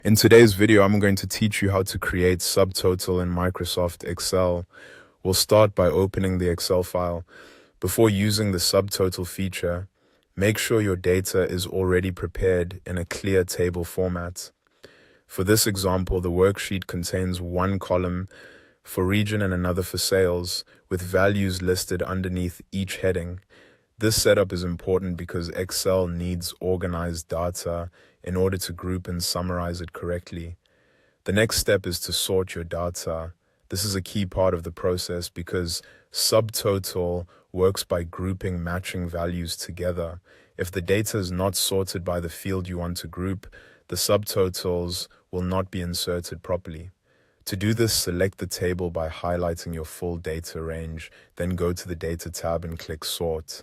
In today's video, I'm going to teach you how to create subtotal in Microsoft Excel. We'll start by opening the Excel file. Before using the subtotal feature, make sure your data is already prepared in a clear table format. For this example, the worksheet contains one column for region and another for sales, with values listed underneath each heading. This setup is important because Excel needs organized data in order to group and summarize it correctly. The next step is to sort your data. This is a key part of the process because subtotal works by grouping matching values together. If the data is not sorted by the field you want to group, the subtotals will not be inserted properly. To do this, select the table by highlighting your full data range, then go to the Data tab and click Sort.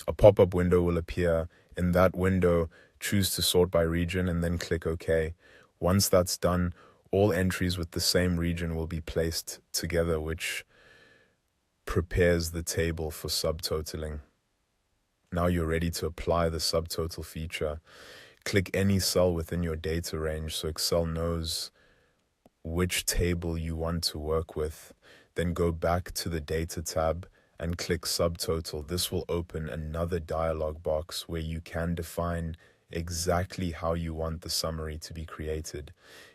A pop-up window will appear. In that window, choose to sort by region and then click OK. Once that's done, all entries with the same region will be placed together, which prepares the table for subtotaling. Now you're ready to apply the subtotal feature. Click any cell within your data range so Excel knows which table you want to work with. Then go back to the Data tab and click Subtotal. This will open another dialog box where you can define exactly how you want the summary to be created.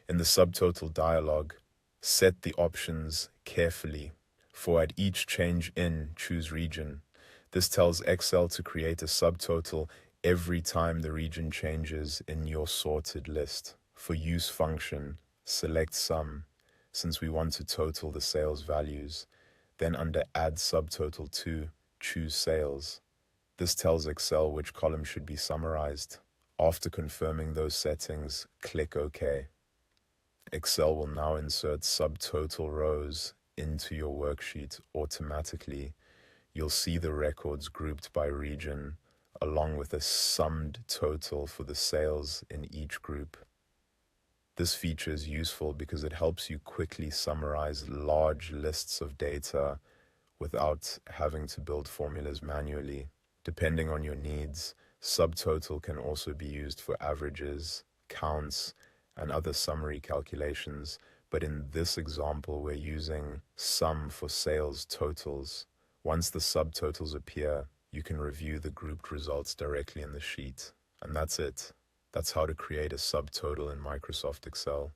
In the Subtotal dialog, set the options carefully. For at each change in, choose region. This tells Excel to create a subtotal every time the region changes in your sorted list. For use function, select sum, since we want to total the sales values. Then under Add Subtotal to, choose Sales. This tells Excel which column should be summarized. After confirming those settings, click OK. Excel will now insert subtotal rows into your worksheet automatically. You'll see the records grouped by region, along with a summed total for the sales in each group. This feature is useful because it helps you quickly summarize large lists of data without having to build formulas manually. Depending on your needs, subtotal can also be used for averages, counts, and other summary calculations, but in this example, we're using sum for sales totals. Once the subtotals appear, you can review the grouped results directly in the sheet. And that's it. That's how to create a subtotal in Microsoft Excel.